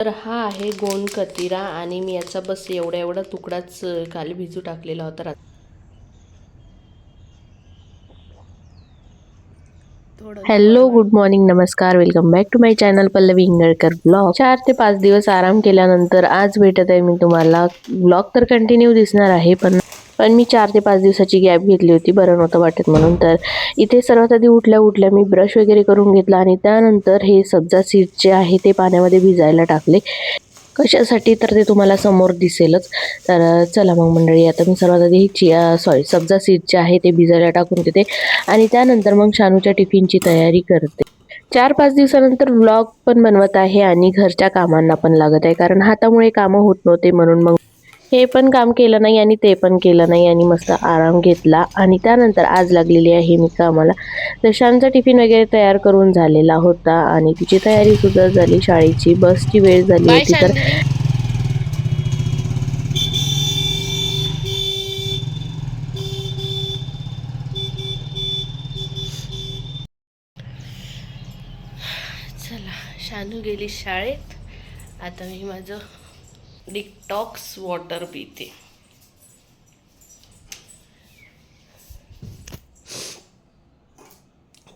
तर हा आहे गोंद कतिरा आणि मी याचा बस एवढा तुकडाच काल भिजू टाकलेला होता. हॅलो, गुड मॉर्निंग, नमस्कार, welcome back to my channel Pallavi Ingalkar blog. 4 ते 5 दिवस आराम केल्यानंतर आज भेटत आहे मी तुम्हाला. ब्लॉग तर कंटिन्यू दिसणार आहे, पण मी 4 ते 5 दिवसाची गॅप घेतली होती, बरं नव्हतं वाटत म्हणून. तर इथे सर्वात आधी उठल्या मी ब्रश वगैरे करून घेतला आणि त्यानंतर हे सब्जा सीड्स जे आहे ते पाण्यामध्ये भिजायला टाकले. कशासाठी तर ते तुम्हाला समोर दिसेलच. तर चला मग मंडळी, आता मी सर्वात आधी सब्जा सीड जे आहे ते भिजायला टाकून देते आणि त्यानंतर मग शानूच्या टिफिनची तयारी करते. 4-5 दिवसानंतर व्लॉग पण बनवत आहे आणि घरच्या कामांना पण लागत आहे, कारण हातामुळे कामं होत नव्हते म्हणून मग हे पण काम केलं नाही आणि ते पण केलं नाही आणि मस्त आराम घेतला. आणि त्यानंतर आज लागलेली आहे मी कामाला. तर शानूचा टिफिन वगैरे तयार करून झालेला होता आणि तिची तयारी सुद्धा झाली. शाळेची बसची वेळ झाली होती. तर चला, शानू गेली शाळेत. आता मी माझं डिटॉक्स वॉटर पिते.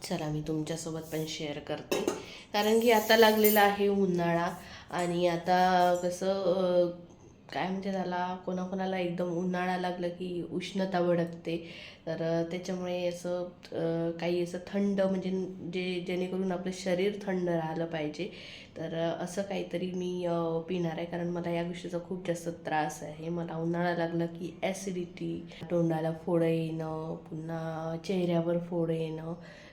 चला, मी तुमच्यासोबत पण शेअर करते, कारण की आता लागलेला आहे उन्हाळा आणि आता कसं काय म्हणते त्याला, कोणाकोणाला एकदम उन्हाळा लागलं की उष्णता भडकते. तर त्याच्यामुळे असं काही असं थंड, म्हणजे जेणेकरून आपलं शरीर थंड राहिलं पाहिजे. तर असं काहीतरी मी पिणार आहे, कारण मला या गोष्टीचा खूप जास्त त्रास आहे. मला उन्हाळा लागला की ॲसिडिटी, तोंडाला फोडं येणं, पुन्हा चेहऱ्यावर फोडं येणं,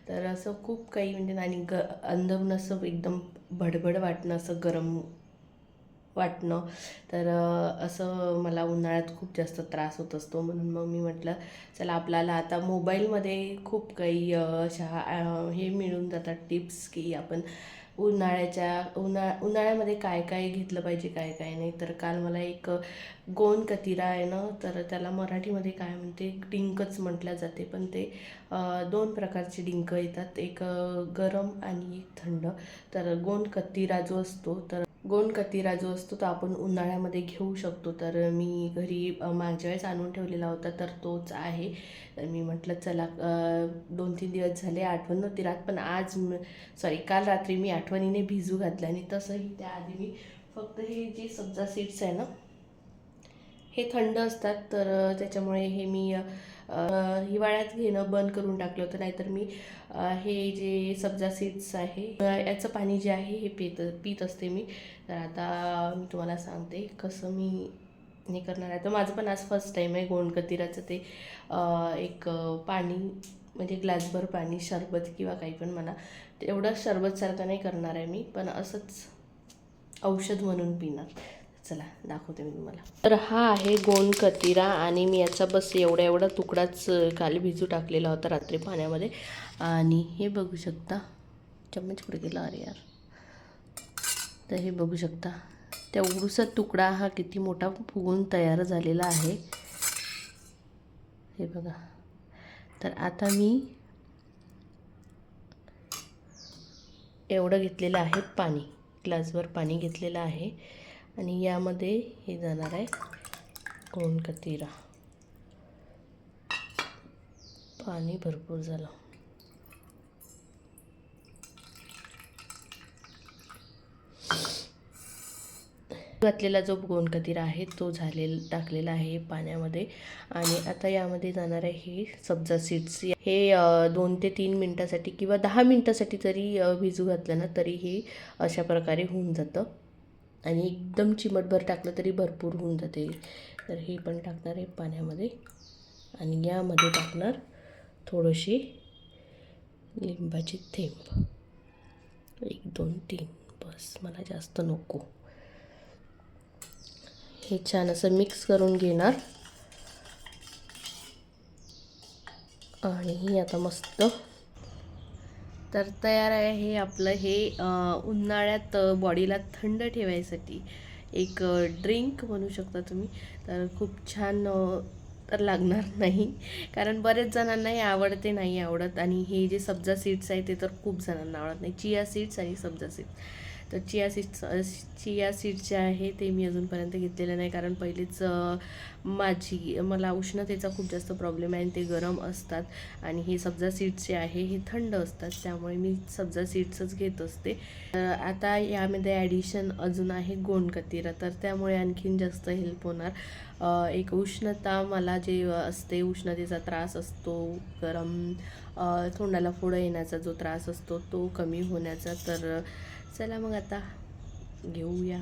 तर असं खूप काही म्हणजे. आणि अंदरून असं एकदम भडभड वाटणं, असं गरम वाटणं. तर असं मला उन्हाळ्यात खूप जास्त त्रास होत असतो. म्हणून मग मी म्हटलं चला, आपल्याला आता मोबाईलमध्ये खूप काही अशा हे मिळून जातात टिप्स, की आपण उन्हाळ्यामध्ये काय काय घेतलं पाहिजे, काय काय नाही. तर काल मला एक गोंद कतिरा आहे ना, तर त्याला मराठीमध्ये काय म्हणते, डिंकच म्हटलं जाते, पण ते 2 प्रकारचे डिंक येतात, एक गरम आणि एक थंड. तर गोंद कतिरा जो असतो तो आपण उन्हाळ्यामध्ये घेऊ शकतो. तर मी घरी मागच्या वेळेस आणून ठेवलेला होता, तर तोच आहे. तर मी म्हटलं चला, 2-3 दिवस झाले आठवण नव्हती राहत, पण काल रात्री मी आठवणीने भिजू घातलं. आणि तसंही त्याआधी मी फक्त हे जे सब्जा सीड्स आहे ना, हे थंड असतात, तर त्याच्यामुळे हे मी हिवाळ्यात घेणं बंद करून टाकलं होतं. नाहीतर मी हे जे सब्जा सीड्स आहे याचं पाणी जे आहे हे पीत असते मी. तर आता मी तुम्हाला सांगते कसं मी हे करणार आहे. तर माझं पण आज फर्स्ट टाईम आहे गोंद कतिराचं ते एक पाणी, म्हणजे ग्लासभर पाणी, शरबत किंवा काही पण म्हणा, एवढं शरबतसारखं नाही करणार आहे मी, पण असंच औषध म्हणून पिणार. चला, दाखवते मी तुम्हाला. तर हा आहे गोंद कतिरा आणि मी याचा बस एवढा तुकडाच काल भिजू टाकलेला होता रात्री पाण्यामध्ये. आणि हे बघू शकता, चम्मच पुढे गेला, अरे यार. तर हे बघू शकता, तेवढूसा तुकडा हा किती मोठा फुगून तयार झालेला आहे, हे बघा. तर आता मी एवढं घेतलेलं आहे पाणी, ग्लासभर पाणी घेतलेलं आहे आणि यामध्ये हे जाणार आहे गोंद कतिरा. पाणी भरपूर झालं. घातलेला जो गोंद कतिरा आहे तो टाकलेला आहे पाण्यामध्ये. आणि आता यामध्ये जाणार आहे हे सब्जा सीड्स. हे 2 ते 3 मिनटासाठी किंवा 10 मिनटासाठी जरी भिजू घातलं ना, तरी हे अशा प्रकारे होऊन जातं. आणि एकदम चिमटभर टाकलं तरी भरपूर होऊन जाते. तर हे पण टाकणार आहे पाण्यामध्ये आणि यामध्ये टाकणार थोडीशी लिंबाची थेंब, 1 2 3 बस, मला जास्त नको. हे छान असं मिक्स करून घेणार आणि आता मस्त तर तयार आहे हे आपलं हे उन्हाळ्यात बॉडीला थंड ठेवायसाठी एक ड्रिंक म्हणू शकता तुम्ही. तर खूप छान तर लागणार नाही, कारण बरेच जणांना हे आवडते, नाही आवडत. आणि हे जे सब्जा सीड्स आहे ते तर खूप जणांना आवडत नाही, चिया सीड्स आणि सब्जा सीड्स. तर चिया सीड्स जे आहे ते मी अजूनपर्यंत घेतलेलं नाही, कारण पहिलेच मला उष्णतेचा खूप जास्त प्रॉब्लेम आहे आणि ते गरम असतात आणि हे सब्जा सीड्स जे आहे हे थंड असतात, त्यामुळे मी सब्जा सीड्सच घेत असते. आता यामध्ये ॲडिशन अजून आहे गोंडकतिरा, तर त्यामुळे आणखीन जास्त हेल्प होणार. एक उष्णता मला जे असते, उष्णतेचा त्रास असतो, गरम तोंडाला फोडं येण्याचा जो त्रास असतो तो कमी होण्याचा. तर चला मग आता घेऊया.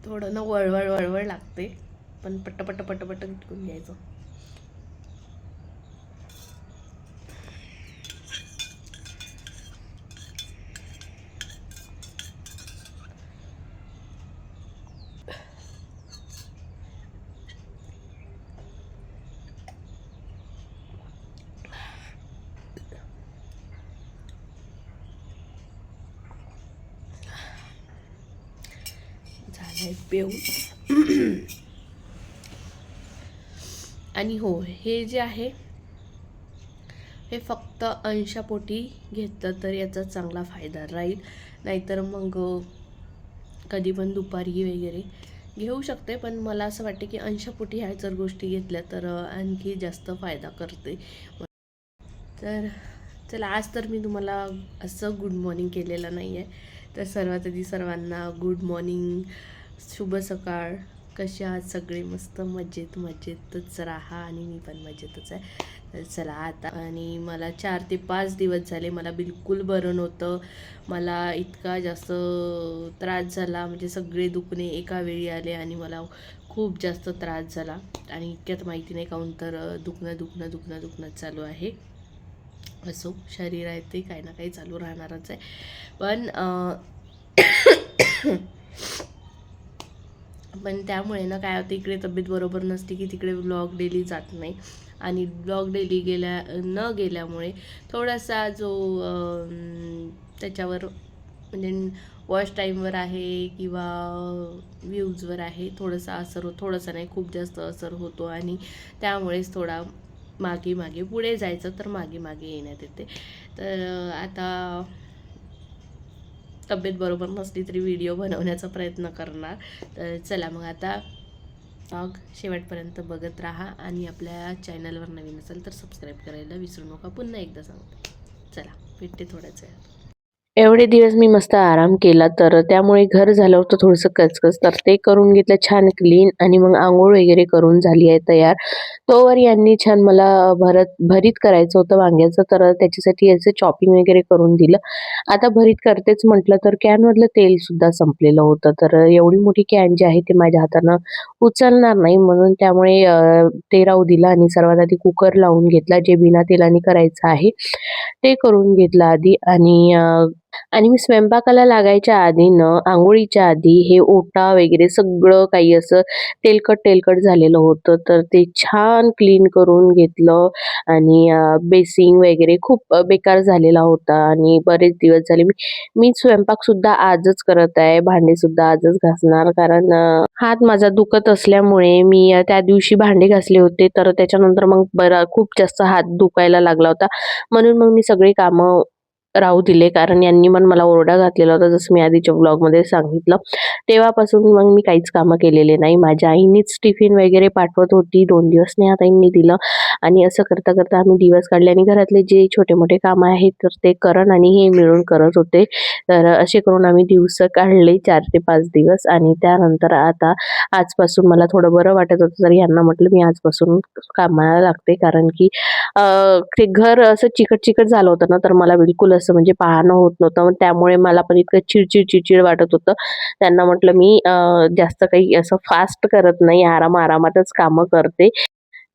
थोडं ना वळवळ लागते, पण पट्ट गिटकून घ्यायचं. झालंय पिऊन. आणि हो, हे जे आहे हे फक्त अंशापोटी घेतलं तर याचा चांगला फायदा राहील, नाहीतर मग कधी पण दुपारी वगैरे घेऊ शकते. पण मला असं वाटते की अंशापोटी ह्या जर गोष्टी घेतल्या तर आणखी जास्त फायदा करते. तर चला, आज तर मी तुम्हाला असं गुड मॉर्निंग केलेलं नाही आहे. तर सर्वात आधी सर्वांना गुड मॉर्निंग, शुभ सकाळ. कसे आहात सगळे? मस्त मजेतच राहा आणि मी पण मजेतच आहे. तर चला आता, आणि मला 4 ते 5 दिवस झाले मला बिलकुल बरं नव्हतं. मला इतका जास्त त्रास झाला, म्हणजे सगळे दुखणे एका वेळी आले आणि मला खूप जास्त त्रास झाला. आणि इतक्यात माहिती नाही काहून तर दुखणं चालू आहे. असो, शरीर आहे ते काही ना काही चालू राहणारच आहे. पण पण त्यामुळे ना काय होतं, इकडे तब्येत बरोबर नसते की तिकडे ब्लॉग डेली जात नाही. आणि ब्लॉग डेली न गेल्यामुळे थोडासा जो त्याच्यावर म्हणजे वॉच टाईमवर आहे किंवा व्ह्यूजवर आहे थोडंसं नाही, खूप जास्त असर होतो. आणि त्यामुळेच थोडा मागे पुढे जायचं तर मागे येण्यात येते. तर आता तब्येत बरोबर नसली तरी व्हिडिओ बनवण्याचा प्रयत्न करणार. तर चला मग आता ब्लॉग शेवटपर्यंत बघत राहा आणि आपल्या चॅनलवर नवीन असेल तर सबस्क्राईब करायला विसरू नका. पुन्हा एकदा सांगते. चला, भेटते थोड्याच वेळात. एवढे दिवस मी मस्त आराम केला, तर त्यामुळे घर झालं होतं थोडंसं कचकच, तर ते करून घेतलं छान क्लीन. आणि मग आंघोळ वगैरे करून झाली आहे तयार. तोवर यांनी छान मला भरीत करायचं होतं वांग्याचं, तर त्याच्यासाठी याचं चॉपिंग वगैरे करून दिलं. आता भरीत करतेच म्हटलं तर कॅनमधलं तेल सुद्धा संपलेलं होतं, तर एवढी मोठी कॅन जी आहे ते माझ्या हातानं उचलणार नाही, म्हणून त्यामुळे ते राहू दिलं. आणि सर्वात आधी कुकर लावून घेतला, जे बिना तेलाने करायचं आहे ते करून घेतलं आधी. आणि मी स्वयंपाकाला लागायच्या आधी अंघोळीच्या आधी हे ओटा वगैरे सगळं काही असं तेलकट झालेलं होतं, तर ते छान क्लीन करून घेतलं. आणि बेसिंग वगैरे खूप बेकार झालेला होता आणि बरेच दिवस झाले. मी स्वयंपाक सुद्धा आजच करत आहे, भांडे सुद्धा आजच घासणार, कारण हात माझा दुखत असल्यामुळे मी त्या दिवशी भांडे घासले होते, तर त्याच्यानंतर मग खूप जास्त हात दुखायला लागला होता. म्हणून मग मी सगळी कामं राहू दिले, कारण यांनी पण मला ओरडा घातलेला होता, जसं मी आधीच्या ब्लॉगमध्ये सांगितलं. तेव्हापासून मग मी काहीच कामं केलेले नाही. माझ्या आईनीच टिफिन वगैरे पाठवत होती, 2 दिवस स्नेहाताईंनी दिलं. आणि असं करता करता आम्ही दिवस काढले आणि घरातले जे छोटे मोठे कामं आहेत तर ते करण आणि हे मिळून करत होते. तर असे करून आम्ही दिवस काढले 4 ते 5 दिवस. आणि त्यानंतर आता आजपासून मला थोडं बरं वाटत होतं, तर यांना म्हटलं मी आजपासून कामाला लागते, कारण की ते घर असं चिकट झालं होतं ना, तर मला बिलकुल असं म्हणजे पाहणं होत नव्हतं. त्यामुळे मला पण इतकं चिडचिड वाटत होतं. त्यांना म्हटलं मी जास्त काही असं फास्ट करत नाही, आरामातच कामं करते.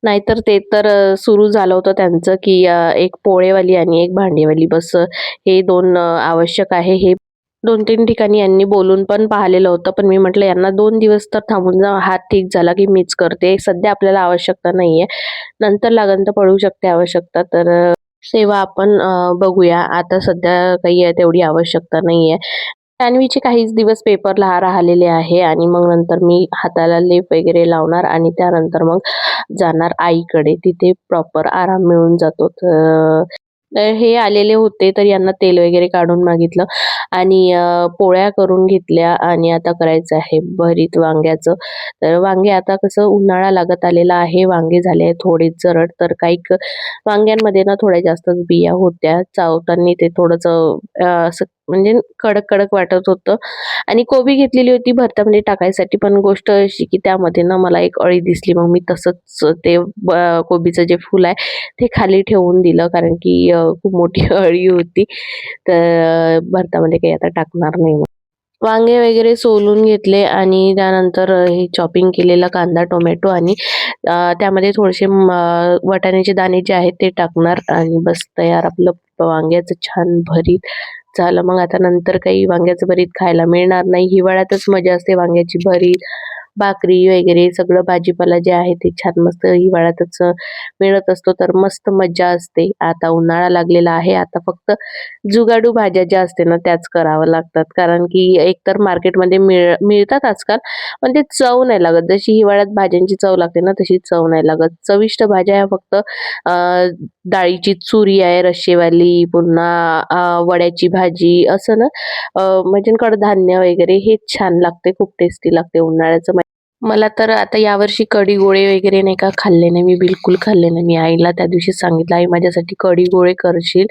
नाहीतर ते तर सुरू झालं होतं त्यांचं की एक पोळेवाली आणि एक भांडेवाली, बस हे 2 आवश्यक आहे. हे 2-3 ठिकाणी यांनी बोलून पण पाहिलेलं होतं, पण मी म्हटलं यांना 2 दिवस तर थांबून जा, हात ठीक झाला की मीच करते. सध्या आपल्याला आवश्यकता नाहीये, नंतर लागन तर पडू शकते आवश्यकता, तर तेव्हा आपण बघूया. आता सध्या काही तेवढी आवश्यकता नाहीये. जान्हवीचे काहीच दिवस पेपर राहिलेले आहे आणि मग नंतर मी हाताला लेप वगैरे लावणार आणि त्यानंतर मग जाणार आईकडे. तिथे प्रॉपर आराम मिळून जातो. तर हे आलेले होते तर यांना तेल वगैरे काढून मागितलं आणि पोळ्या करून घेतल्या आणि आता करायचं आहे भरीत वांग्याचं. तर वांगे आता कसं उन्हाळा लागत आलेला आहे, वांगे झाले आहेत थोडे जरड, तर काही वांग्यांमध्ये ना थोड्या जास्तच बिया होत्या. चावताना ते थोडंसं असं म्हणजे कडक कडक वाटत होतं आणि कोबी घेतलेली होती भरतामध्ये टाकायसाठी, पण गोष्ट अशी की त्यामध्ये ना मला एक अळी दिसली. मग मी तसंच ते कोबीचं जे फूल आहे ते खाली ठेवून दिलं, कारण की खूप मोठी अळी होती. तर भरतामध्ये काही आता टाकणार नाही मग. वांगे वगैरे सोलून घेतले आणि त्यानंतर हे चॉपिंग केलेला कांदा, टोमॅटो आणि त्यामध्ये थोडेसे वाटाण्याचे दाणे जे आहेत ते टाकणार आणि बस तयार आपलं वांग्याचं छान भरीत झालं. मग आता नंतर काही वांग्याचं भरीत खायला मिळणार नाही. हिवाळ्यातच मजा असते वांग्याची भरीत, भाकरी वगैरे सगळं भाजीपाला जे आहे ते छान मस्त हिवाळ्यातच मिळत असतो, तर मस्त मज्जा असते. आता उन्हाळा लागलेला आहे, आता फक्त जुगाडू भाज्या ज्या असते ना त्याच कराव्या लागतात, कारण की एकतर मार्केटमध्ये मिळतात आजकाल, पण ते चव नाही लागत. जशी हिवाळ्यात भाज्यांची चव लागते ना तशी चव नाही लागत. चविष्ट भाज्या ह्या फक्त डाळीची चुरी आहे रश्शेवाली, पुन्हा वड्याची भाजी असं ना, म्हणजे कडधान्य वगैरे हे छान लागते, खूप टेस्टी लागते उन्हाळ्याचं. मला तर आता यावर्षी कढी गोळे वगैरे नाही का खाल्ले नाही, मी बिलकुल खाल्ले नाही. मी आईला त्या दिवशी सांगितलं, आई माझ्यासाठी कढी गोळे करशील,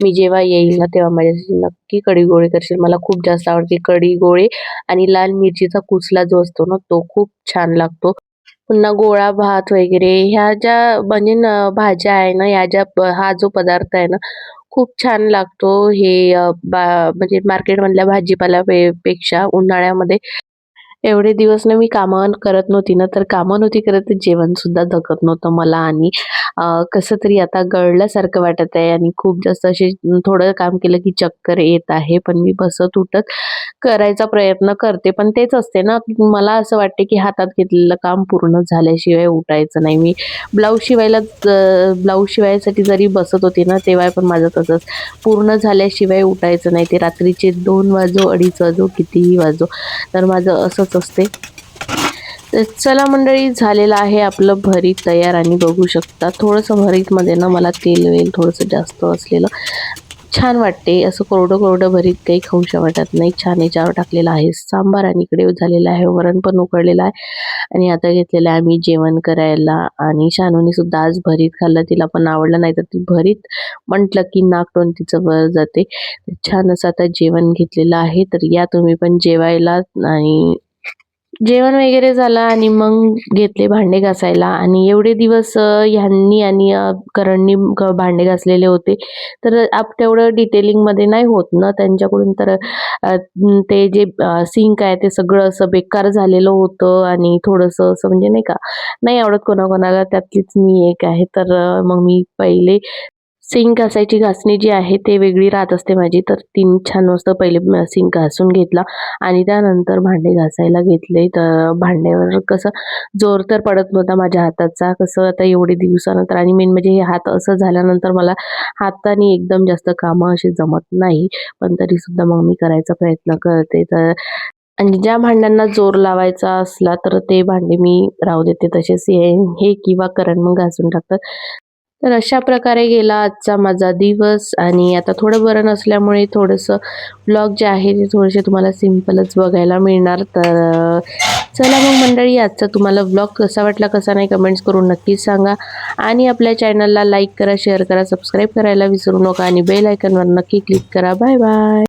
मी जेव्हा येईल ना तेव्हा माझ्यासाठी नक्की कढी गोळे करशील. मला खूप जास्त आवडते कढी गोळे आणि लाल मिरचीचा कुचला जो असतो ना तो खूप छान लागतो. पुन्हा गोळा भात वगैरे ह्या ज्या म्हणजे भाज्या आहे ना, हा जो पदार्थ आहे ना खूप छान लागतो. हे म्हणजे मार्केटमधल्या भाजीपाला पेक्षा उन्हाळ्यामध्ये एवढे दिवस ना मी कामं करत नव्हती ना, तर कामं नव्हती करत तर जेवण सुद्धा धकत नव्हतं मला आणि कसं तरी आता गळल्यासारखं वाटत आहे आणि खूप जास्त असे थोडं काम केलं की चक्कर येत आहे. पण मी बसत उठत करायचा प्रयत्न करते. पण तेच असते ना, मला असं वाटते की हातात घेतलेलं काम पूर्ण झाल्याशिवाय उठायचं नाही. मी ब्लाऊज शिवायसाठी जरी बसत होते ना, तेव्हा पण माझं तसंच पूर्ण झाल्याशिवाय उठायचं नाही. ते रात्रीचे 2 वाजो, 2:30 वाजो, कितीही वाजो, तर माझं असंच असते. तर चला मंडळी, झालेलं आहे आपलं भरीत तयार आणि बघू शकता थोडंसं भरीतमध्ये ना मला तेल थोडंसं जास्त असलेलं छान वाटते. असं कोरडं कोरडं भरीत काही खाऊशा वाटत नाही. छान याच्यावर टाकलेलं आहे सांबार आणि इकडे झालेलं आहे वरण पण उकळलेलं आहे आणि आता घेतलेलं आहे आम्ही जेवण करायला. आणि शानूने सुद्धा आज भरीत खाल्लं, तिला पण आवडलं, नाही तर ती भरीत म्हटलं की नाक तिचं वर जाते. छान असं आता जेवण घेतलेलं आहे, तर या तुम्ही पण जेवायला. आणि जेवण वगैरे झालं आणि मग घेतले भांडे घासायला आणि एवढे दिवस ह्यांनी आणि करणनी भांडे घासलेले होते, तर तेवढं डिटेलिंगमध्ये नाही होत ना त्यांच्याकडून. तर ते जे सिंक आहे ते सगळं असं बेकार झालेलं होतं आणि थोडंसं असं म्हणजे नाही का, नाही आवडत कोणाकोणाला, त्यातलीच मी एक आहे. तर मग मी पहिले सिंक घासायची घासणी जी आहे ते वेगळी राहत असते माझी, तर तीन छान मस्त पहिले सिंक घासून घेतला आणि त्यानंतर भांडे घासायला घेतले. तर भांड्यावर कसं जोर तर पडत नव्हता माझ्या हाताचा, कसं आता एवढे दिवसानंतर, आणि मेन म्हणजे हे हात असं झाल्यानंतर मला हाताने एकदम जास्त कामं अशी जमत नाही, पण तरी सुद्धा मग मी करायचा प्रयत्न करते. तर आणि ज्या भांड्यांना जोर लावायचा असला तर ते भांडे मी राहू देते तसेच, हे किंवा करण मग घासून टाकतात. तर अशा प्रकारे गेला आजचा माझा दिवस आणि आता थोडं बरं नसल्यामुळे थोडंसं ब्लॉग जे आहे ते थोडेसे तुम्हाला सिम्पलच बघायला मिळणार. तर चला मग मंडळी, आजचा तुम्हाला ब्लॉग कसा वाटला कसा नाही कमेंट्स करून नक्कीच सांगा आणि आपल्या चॅनलला लाईक करा, शेअर करा, सबस्क्राईब करायला विसरू नका आणि बेल आयकॉनवर नक्की क्लिक करा. Bye bye.